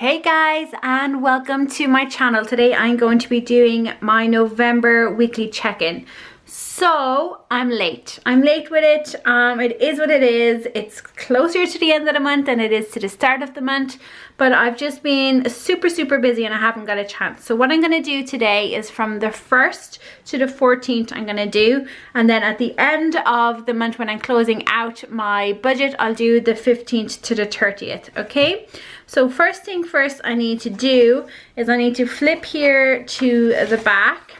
Hey guys, and welcome to my channel. Today I'm going to be doing my November weekly check-in. So I'm late with it. It is what it is. It's closer to the end of the month than it is to the start of the month, but I've just been super busy and I haven't got a chance. So what I'm going to do today is from the 1st to the 14th I'm going to do, and then at the end of the month when I'm closing out my budget, I'll do the 15th to the 30th. Okay, so first thing first I need to do is I need to flip here to the back.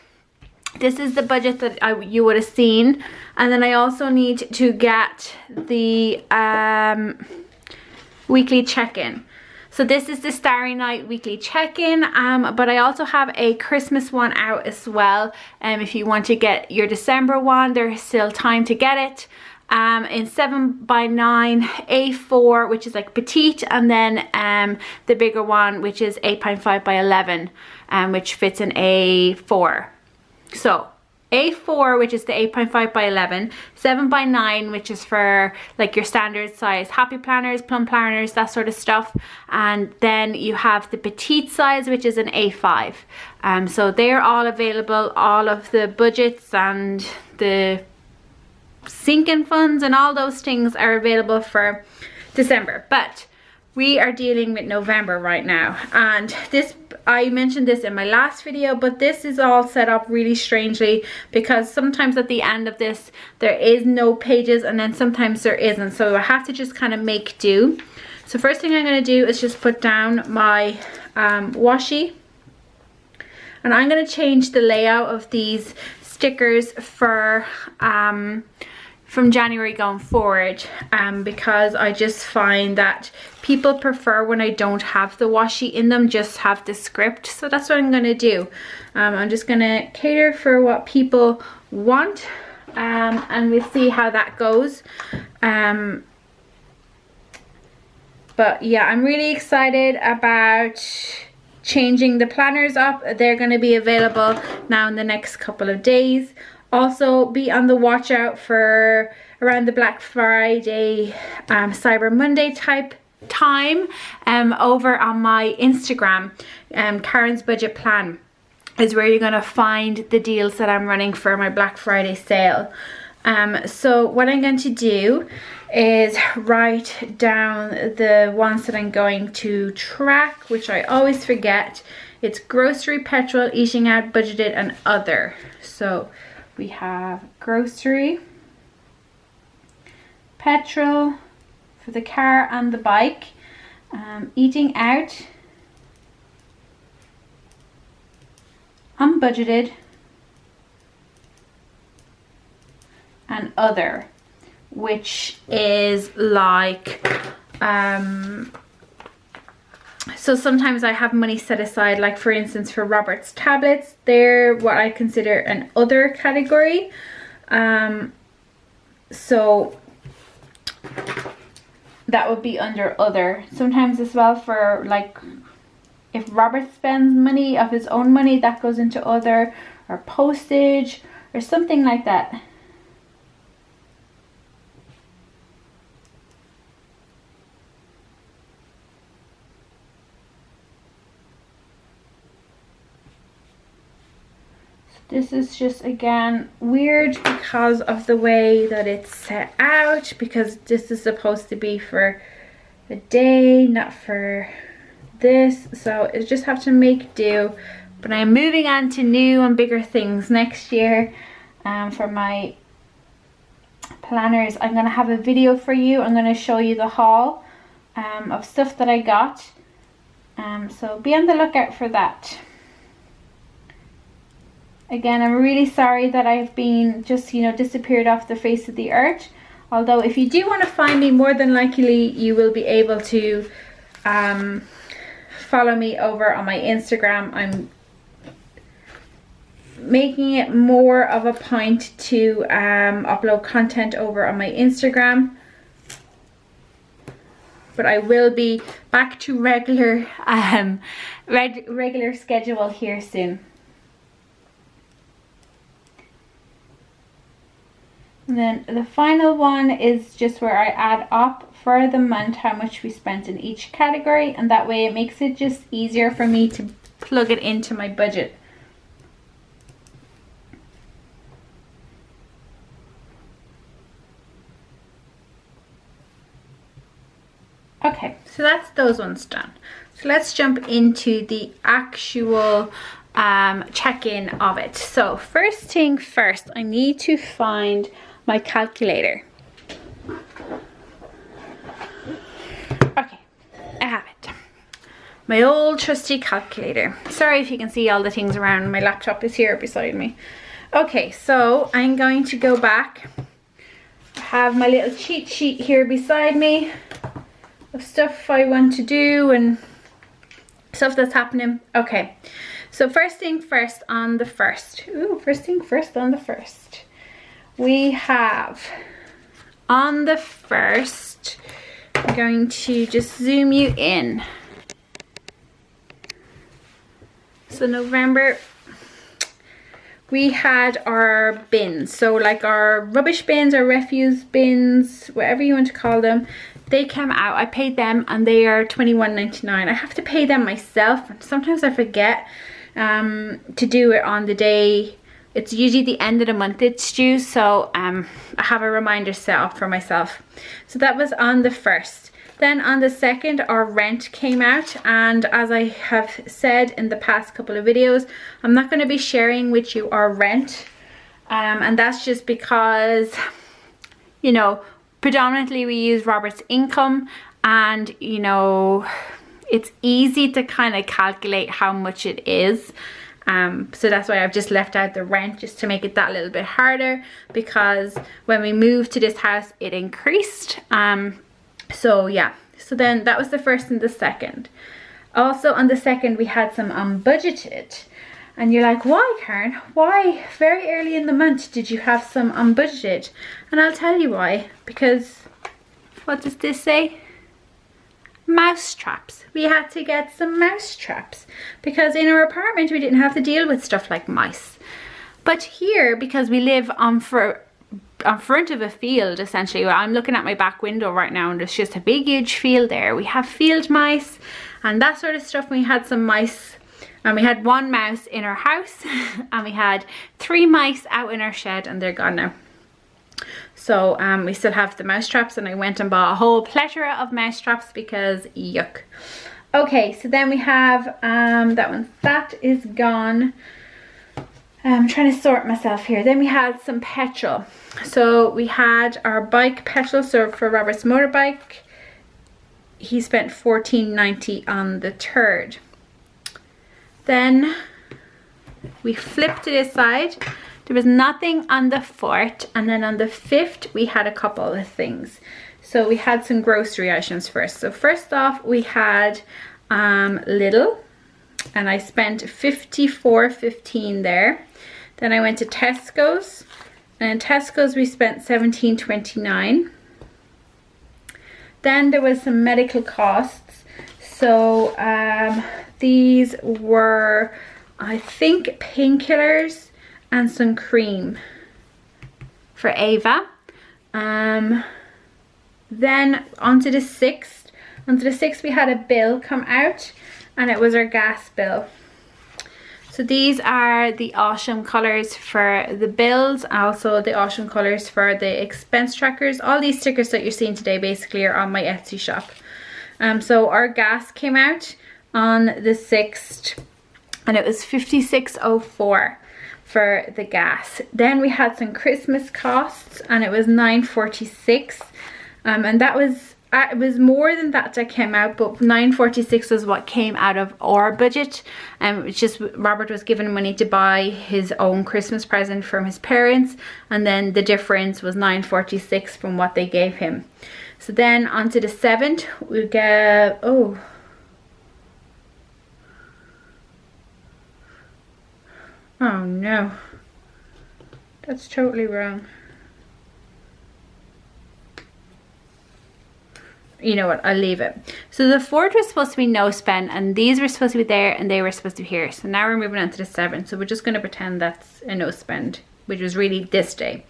This is the budget that you would have seen, and then I also need to get the weekly check-in. So this is the Starry Night weekly check-in, but I also have a Christmas one out as well. If you want to get your December one, there's still time to get it. In 7x9 A4, which is like petite, and then the bigger one, which is 8.5x11, which fits in A4. So A4, which is the 8.5x11, 7x9, which is for like your standard size happy planners, plum planners, that sort of stuff, and then you have the petite size, which is an A5. So they're all available. All of the budgets and the sinking funds and all those things are available for December, but we are dealing with November right now. And this, I mentioned this in my last video, but this is all set up really strangely because sometimes at the end of this there is no pages and then sometimes there isn't, so I have to just kind of make do. So first thing I'm going to do is just put down my washi, and I'm going to change the layout of these stickers for from January going forward, because I just find that people prefer when I don't have the washi in them, just have the script. So that's what I'm going to do. I'm just going to cater for what people want, and we'll see how that goes. But yeah, I'm really excited about changing the planners up. They're going to be available now in the next couple of days. Also be on the watch out for around the Black Friday, Cyber Monday type time, over on my Instagram. Karen's Budget Plan is where you're going to find the deals that I'm running for my Black Friday sale. So what I'm going to do is write down the ones that I'm going to track, which I always forget. It's grocery, petrol, eating out, budgeted, and other. So we have grocery, petrol for the car and the bike, eating out, unbudgeted, and other, which is like so sometimes I have money set aside, like for instance for Robert's tablets. They're what I consider an other category. So that would be under other. Sometimes as well for like if Robert spends money of his own money, that goes into other, or postage or something like that. This is just again weird because of the way that it's set out, because this is supposed to be for a day, not for this. So I just have to make do. But I'm moving on to new and bigger things next year. For my planners, I'm going to have a video for you. I'm going to show you the haul of stuff that I got. So be on the lookout for that. Again, I'm really sorry that I've been just, disappeared off the face of the earth. Although if you do want to find me, more than likely you will be able to follow me over on my Instagram. I'm making it more of a point to upload content over on my Instagram. But I will be back to regular schedule here soon. And then the final one is just where I add up for the month how much we spent in each category, and that way it makes it just easier for me to plug it into my budget. Okay, so that's those ones done. So let's jump into the actual check-in of it. So first thing first, I need to find my calculator. Okay, I have it. My old trusty calculator. Sorry if you can see all the things around. My laptop is here beside me. Okay, so I'm going to go back. I have my little cheat sheet here beside me of stuff I want to do and stuff that's happening. Okay, so first thing first on the first. First thing first on the first. We have on the first, I'm going to just zoom you in. So November, we had our bins. So like our rubbish bins or refuse bins, whatever you want to call them. They came out, I paid them, and they are $21.99. I have to pay them myself. Sometimes I forget to do it on the day. It's usually the end of the month it's due, so I have a reminder set up for myself. So that was on the first. Then on the second, our rent came out, and as I have said in the past couple of videos, I'm not going to be sharing with you our rent, and that's just because, you know, predominantly we use Robert's income, and you know, it's easy to kind of calculate how much it is. So that's why I've just left out the rent, just to make it that little bit harder, because when we moved to this house it increased. So yeah, so then that was the first and the second. Also on the second we had some unbudgeted. And you're like, why, Karen? Why very early in the month did you have some unbudgeted? And I'll tell you why. Because, what does this say? Mouse traps. We had to get some mouse traps. Because in our apartment we didn't have to deal with stuff like mice. But here, because we live on front of a field, essentially. Well, I'm looking at my back window right now and there's just a big huge field there. We have field mice and that sort of stuff. We had some mice. And we had one mouse in our house and we had 3 mice out in our shed, and they're gone now. So we still have the mouse traps, and I went and bought a whole plethora of mouse traps because yuck. Okay, so then we have that one. That is gone. I'm trying to sort myself here. Then we had some petrol. So we had our bike petrol. So for Robert's motorbike, he spent $14.90 on the 3rd. Then we flipped to this side. There was nothing on the 4th, and then on the 5th we had a couple of things. So we had some grocery items first. So first off we had Lidl, and I spent $54.15 there. Then I went to Tesco's, and in Tesco's we spent $17.29. Then there was some medical costs. So these were, I think, painkillers and some cream for Ava. Then onto the 6th. Onto the 6th we had a bill come out, and it was our gas bill. So these are the awesome colours for the bills, also the awesome colours for the expense trackers. All these stickers that you're seeing today basically are on my Etsy shop. So our gas came out on the 6th, and it was $56.04 for the gas. Then we had some Christmas costs, and it was $9.46, and that was it was more than that came out, but $9.46 was what came out of our budget. It's just Robert was given money to buy his own Christmas present from his parents, and then the difference was $9.46 from what they gave him. So then on to the 7th, we get, oh no, that's totally wrong. You know what, I'll leave it. So the 4th was supposed to be no spend, and these were supposed to be there, and they were supposed to be here. So now we're moving on to the 7th. So we're just going to pretend that's a no spend, which was really this day.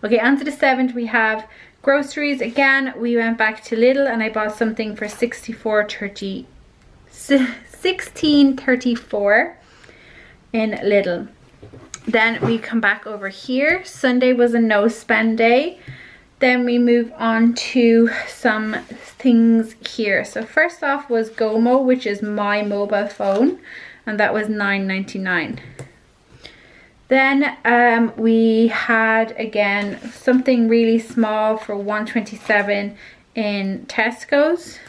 Okay, on to the 7th, we have groceries. Again, we went back to Lidl and I bought something for 16.34 in Lidl. Then we come back over here. Sunday was a no spend day. Then we move on to some things here. So first off was Gomo, which is my mobile phone, and that was $9.99. Then we had, again, something really small for $1.27 in Tesco's.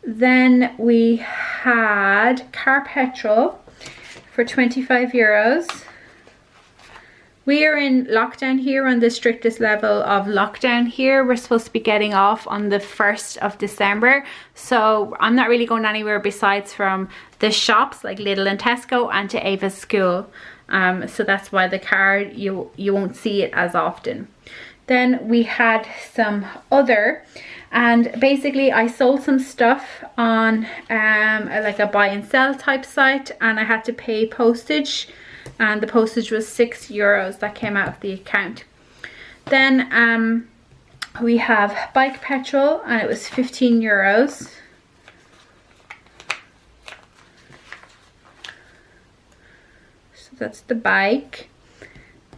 Then we had car petrol for €25. We are in lockdown here, on the strictest level of lockdown here. We're supposed to be getting off on the 1st of December. So I'm not really going anywhere besides from the shops like Lidl and Tesco and to Ava's school. So that's why the card, you won't see it as often. Then we had some other, and basically I sold some stuff on like a buy and sell type site, and I had to pay postage, and the postage was €6 that came out of the account. Then we have bike petrol, and it was €15. That's the bike.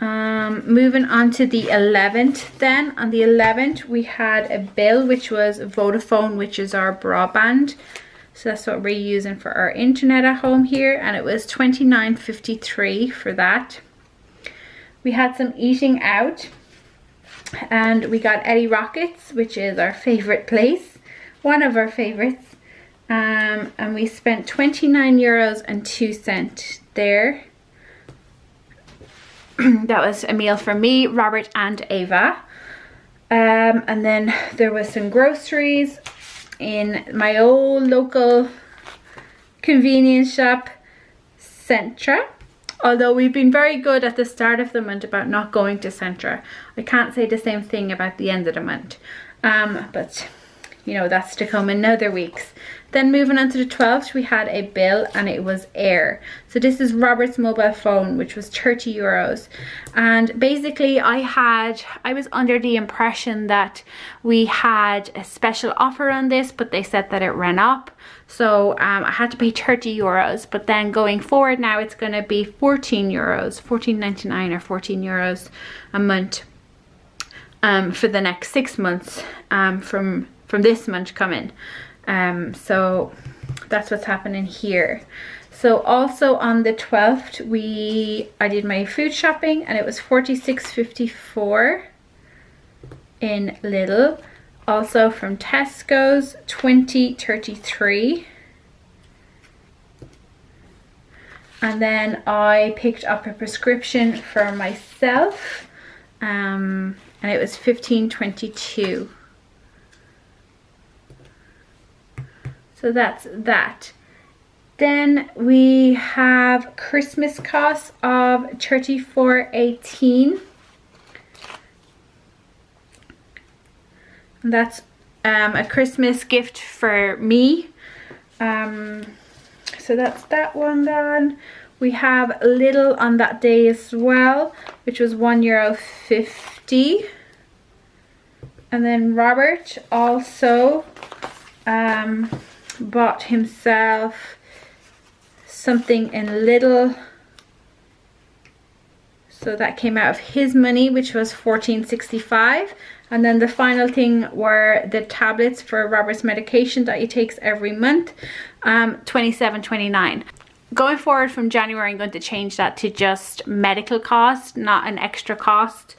Moving on to the 11th then. On the 11th we had a bill which was Vodafone, which is our broadband. So that's what we're using for our internet at home here, and it was $29.53 for that. We had some eating out, and we got Eddie Rockets, which is our favorite place, one of our favorites. And we spent €29.02 there. That was a meal for me, Robert and Ava. And then there was some groceries in my old local convenience shop, Centra. Although we've been very good at the start of the month about not going to Centra. I can't say the same thing about the end of the month. But you know, that's to come in other weeks. Then moving on to the 12th, we had a bill, and it was Air. So this is Robert's mobile phone, which was €30. And basically I was under the impression that we had a special offer on this, but they said that it ran up. So I had to pay €30, but then going forward now it's going to be €14, $14.99 or €14 a month for the next 6 months from this month coming. So that's what's happening here. So also on the 12th I did my food shopping, and it was $46.54 in Lidl. Also from Tesco's, $20.33. And then I picked up a prescription for myself, and it was $15.22. So that's that. Then we have Christmas costs of $34.18. And that's a Christmas gift for me. So that's that one done. We have Lidl on that day as well, which was €1.50. And then Robert also bought himself something in Lidl, so that came out of his money, which was $14.65. And then the final thing were the tablets for Robert's medication that he takes every month, $27.29. Going forward from January, I'm going to change that to just medical cost, not an extra cost.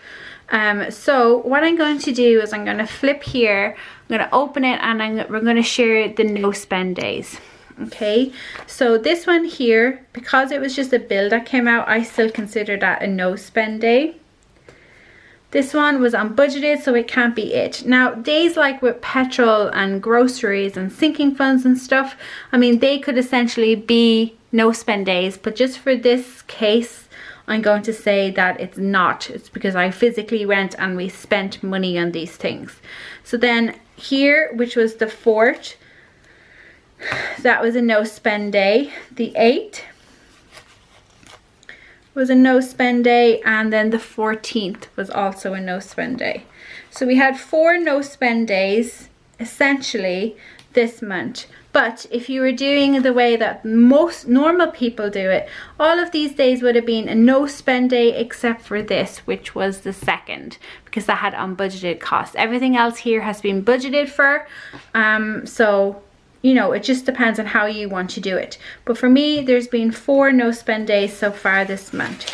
So what I'm going to do is I'm going to flip here, I'm going to open it, and we're going to share the no spend days. Okay, so this one here, because it was just a bill that came out, I still consider that a no spend day. This one was unbudgeted, so it can't be it. Now, days like with petrol and groceries and sinking funds and stuff, I mean, they could essentially be no spend days, but just for this case, I'm going to say that it's not. It's because I physically went and we spent money on these things. So then here, which was the 4th, that was a no spend day. The 8th was a no spend day, and then the 14th was also a no spend day. So we had 4 no spend days essentially this month. But if you were doing the way that most normal people do it, all of these days would have been a no spend day except for this, which was the 2nd, because that had unbudgeted costs. Everything else here has been budgeted for. So, you know, it just depends on how you want to do it. But for me, there's been 4 no spend days so far this month.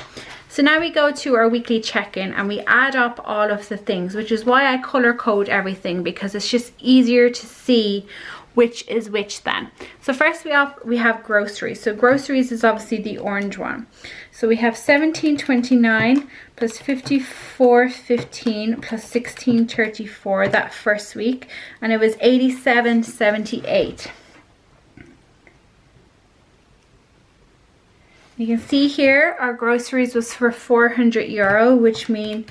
So now we go to our weekly check-in and we add up all of the things, which is why I color code everything, because it's just easier to see which is which then. So first we have groceries. So groceries is obviously the orange one. So we have 17.29 plus 54.15 plus 16.34 that first week, and it was 87.78. You can see here our groceries was for €400, which means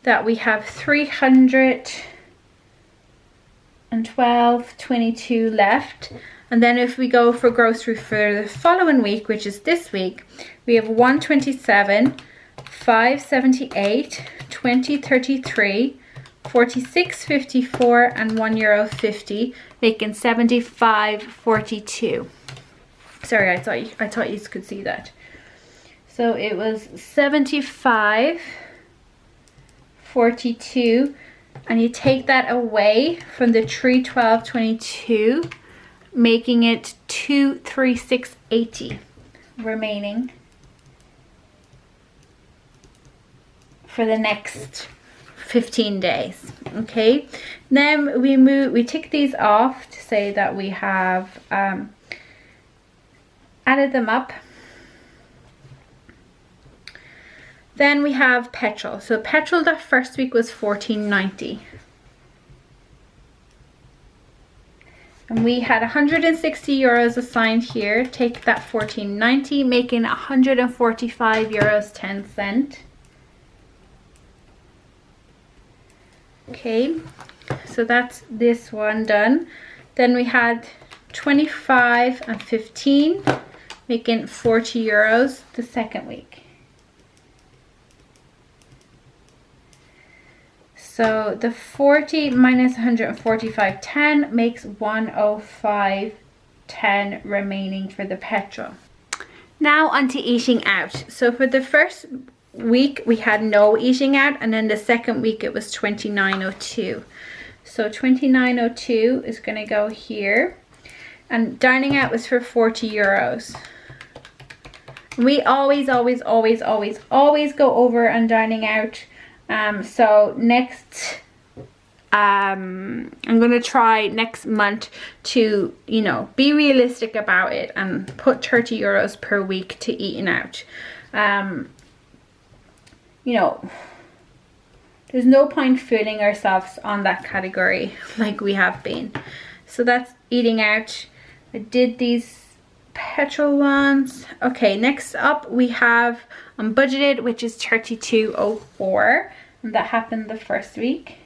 that we have 312.22 left. And then if we go for grocery for the following week, which is this week, we have 127, 578, 20.33, 46.54 and €1.50, making 75.42. Sorry, I thought you could see that. So it was 75.42, and you take that away from the 312.22, making it 236.80 remaining for the next 15 days. Okay, then we tick these off to say that we have added them up. Then we have petrol. So petrol that first week was €14.90. And we had €160 assigned here. Take that €14.90, making €145.10. Okay, so that's this one done. Then we had 25 and 15, making €40 the second week. So the 40 minus 145.10 makes 105.10 remaining for the petrol. Now onto eating out. So for the first week we had no eating out, and then the second week it was 29.02. So 29.02 is going to go here, and dining out was for €40. We always go over on dining out. So next, I'm going to try next month to, you know, be realistic about it and put €30 per week to eating out. You know, there's no point fooling ourselves on that category like we have been. So that's eating out. I did these petrol ones. Okay, next up we have unbudgeted, which is 32.04, and that happened the first week.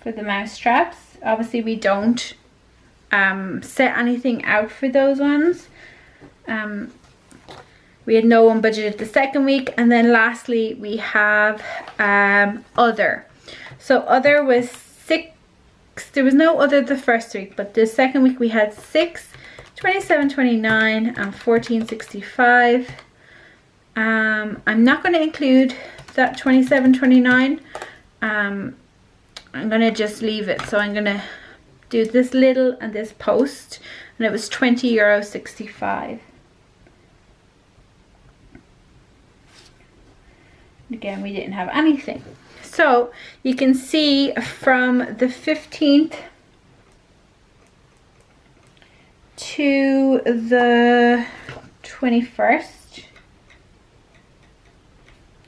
For the mouse straps, obviously we don't set anything out for those ones. We had no unbudgeted the second week, and then lastly we have other. So other was 6. There was no other the first week, but the second week we had 6, 27.29 and 14.65. I'm not going to include that 27.29. I'm going to just leave it. So I'm going to do this little and this post, and it was €20.65. Again, we didn't have anything. So you can see from the 15th to the 21st,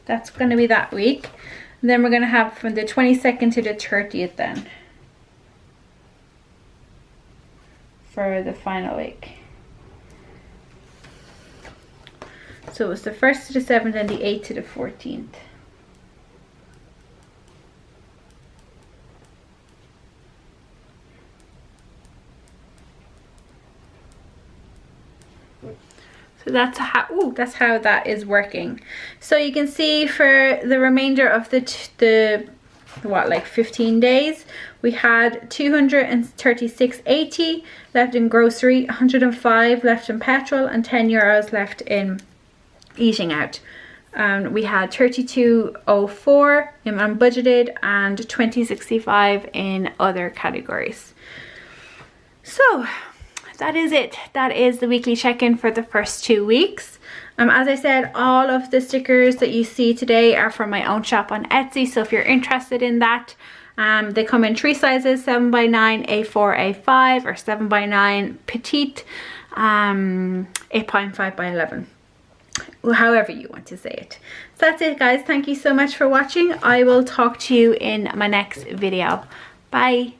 that's going to be that week. And then we're going to have from the 22nd to the 30th then for the final week. So it was the 1st to the 7th and the 8th to the 14th. So that's how that is working. So you can see for the remainder of the what, like 15 days, we had 236.80 left in grocery, 105 left in petrol, and 10 euros left in eating out. We had 32.04 in unbudgeted and 20.65 in other categories. So that is it. That is the weekly check-in for the first 2 weeks. As I said, all of the stickers that you see today are from my own shop on Etsy, so if you're interested in that, they come in 3 sizes, 7x9, A4, A5, or 7x9 petite, 8.5 by 11. However you want to say it. So that's it, guys. Thank you so much for watching. I will talk to you in my next video. Bye.